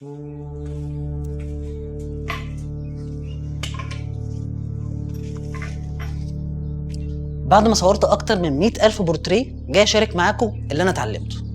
بعد ما صورت اكتر من 100,000 بورتريه جاي اشارك معاكم اللي انا اتعلمته.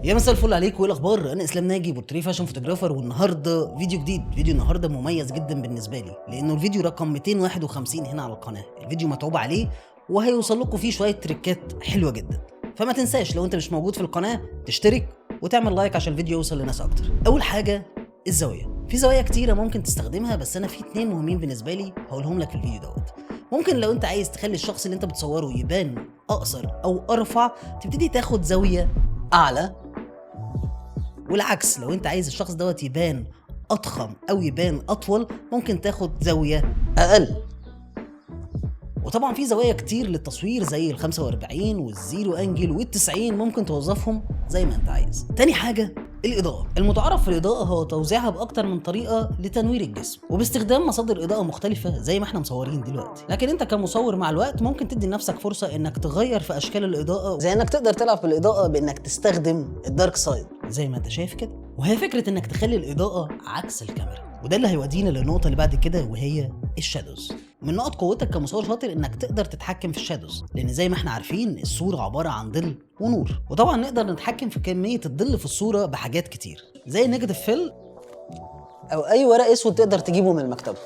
يا مساء الفل عليكم، ايه الاخبار؟ انا اسلام ناجي، بورتريه فاشن فوتوغرافر، والنهارده فيديو جديد. فيديو النهارده مميز جدا بالنسبه لي لانه الفيديو رقم 251 هنا على القناه. الفيديو متعوب عليه وهيوصل لكم فيه شويه تريكات حلوه جدا، فما تنساش لو انت مش موجود في القناه تشترك وتعمل لايك عشان الفيديو يوصل لناس اكتر. اول حاجه الزاويه. في زوايا كتيره ممكن تستخدمها، بس انا في 2 مهمين بالنسبه لي هقولهم لك في الفيديو دوت. ممكن لو انت عايز تخلي الشخص اللي انت بتصوره يبان اقصر او ارفع تبتدي تاخد زاويه اعلى، والعكس لو انت عايز الشخص دوت يبان اضخم او يبان اطول ممكن تاخد زاويه اقل. وطبعا في زوايا كتير للتصوير زي ال45 والزيرو انجل وال90 ممكن توظفهم زي ما انت عايز. تاني حاجه الإضاءة. المتعارف في الإضاءة هو توزيعها بأكتر من طريقة لتنوير الجسم وباستخدام مصادر إضاءة مختلفة زي ما احنا مصورين دلوقتي، لكن انت كمصور مع الوقت ممكن تدي لنفسك فرصة انك تغير في أشكال الإضاءة، زي انك تقدر تلعب بالإضاءة بانك تستخدم الدارك سايد زي ما انت شايف كده، وهي فكرة انك تخلي الإضاءة عكس الكاميرا. وده اللي هيودينا للنقطة اللي بعد كده وهي الشادوز. من نقط قوتك كمصور شاطر انك تقدر تتحكم في الشادوز، لان زي ما احنا عارفين الصورة عبارة عن ظل ونور، وطبعا نقدر نتحكم في كمية الظل في الصورة بحاجات كتير زي النيجاتيف فيل او اي ورق اسود تقدر تجيبه من المكتبة،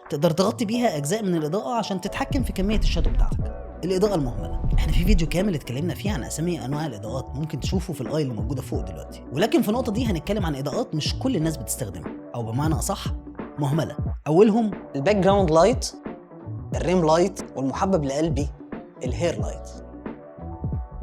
تقدر تغطي بيها اجزاء من الاضاءة عشان تتحكم في كمية الشادو بتاعتك. الاضاءة المهملة، احنا في فيديو كامل اتكلمنا فيه عن اسامي انواع الاضاءات، ممكن تشوفه في الاي اللي موجودة فوق دلوقتي، ولكن في النقطة دي هنتكلم عن اضاءات مش كل الناس بتستخدمها، او بمعنى اصح مهملة. اولهم الباك جراوند لايت، الريم لايت، والمحبب لقلبي الهير لايت.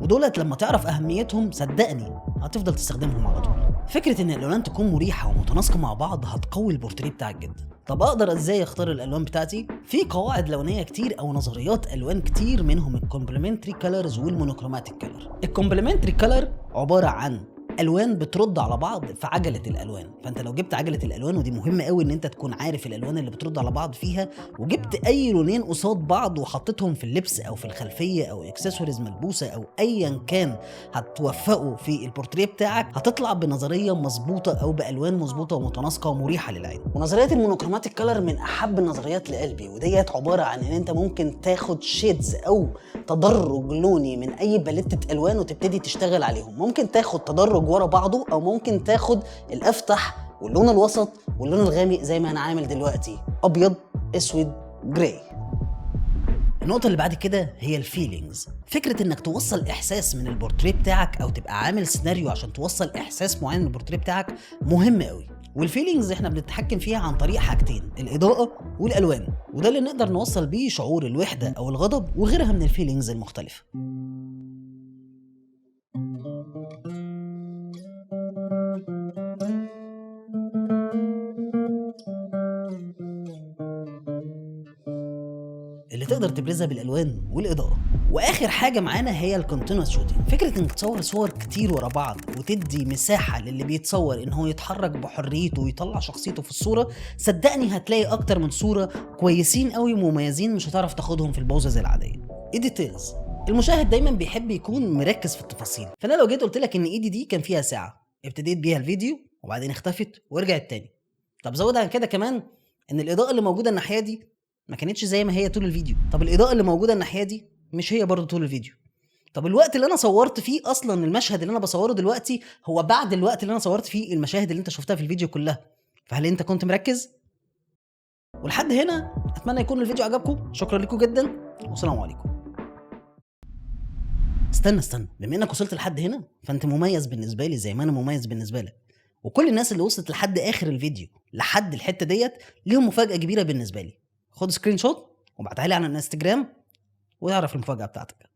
ودولت لما تعرف اهميتهم صدقني هتفضل تستخدمهم على طول. فكره ان الالوان تكون مريحه ومتناسقه مع بعض هتقوي البورتريه بتاعك جدا. طب اقدر ازاي اختار الالوان بتاعتي؟ في قواعد لونيه كتير او نظريات الوان كتير، منهم الكومبلمنتري كالرز والمونوكروماتيك كالر. الكومبلمنتري كالر عباره عن الوان بترد على بعض في عجله الالوان، فانت لو جبت عجله الالوان، ودي مهمه قوي ان انت تكون عارف الالوان اللي بترد على بعض فيها، وجبت اي لونين قصاد بعض وحطيتهم في اللبس او في الخلفيه او اكسسوارز ملبوسه او ايا كان هتوفقه في البورتريه بتاعك، هتطلع بنظريه مظبوطه او بالوان مظبوطه ومتناسقه ومريحه للعين. ونظريه المونوكروماتيك كلر من احب النظريات لقلبي، وديت عباره عن ان انت ممكن تاخد شيدز او تدرج لوني من اي باليتة الوان وتبتدي تشتغل عليهم. ممكن تاخد تدرج ورا بعضه او ممكن تاخد الافتح واللون الوسط واللون الغامق زي ما انا عامل دلوقتي، ابيض اسود جراي. النقطة اللي بعد كده هي الفيلينجز. فكرة انك توصل احساس من البورتريه بتاعك او تبقى عامل سيناريو عشان توصل احساس معين من البورتريه بتاعك مهم قوي. والفيلينجز احنا بنتحكم فيها عن طريق حاجتين، الاضاءة والالوان، وده اللي نقدر نوصل بيه شعور الوحدة او الغضب وغيرها من الفيلينجز المختلفة. اللي تقدر تبرزها بالالوان والاضاءه. واخر حاجه معانا هي الكونتينوس شوتنج. فكره انك تصور صور كتير ورا بعض وتدي مساحه للي بيتصور ان هو يتحرك بحريته ويطلع شخصيته في الصوره، صدقني هتلاقي اكتر من صوره كويسين قوي ومميزين مش هتعرف تاخدهم في البوزز العاديه. الديتيلز، المشاهد دايما بيحب يكون مركز في التفاصيل، فانا لو جيت قلت لك ان ايدي دي كان فيها ساعه، ابتديت بيها الفيديو وبعدين اختفت ورجعت تاني، طب زود عن كده كمان ان الاضاءه اللي موجوده الناحيه دي ما كانتش زي ما هي طول الفيديو، طب الاضاءه اللي موجوده الناحيه دي مش هي برضو طول الفيديو، طب الوقت اللي انا صورت فيه اصلا المشهد اللي انا بصوره دلوقتي هو بعد الوقت اللي انا صورت فيه المشاهد اللي انت شفتها في الفيديو كلها، فهل انت كنت مركز؟ ولحد هنا اتمنى يكون الفيديو عجبكم، شكرا لكم جدا والسلام عليكم. استنى، بما انك وصلت لحد هنا فانت مميز بالنسبه لي زي ما انا مميز بالنسبه لك، وكل الناس اللي وصلت لحد اخر الفيديو لحد الحته ديت ليهم مفاجاه كبيره بالنسبه لي. خد سكرين شوت وابعتها لي على الانستجرام ويعرف المفاجأة بتاعتك.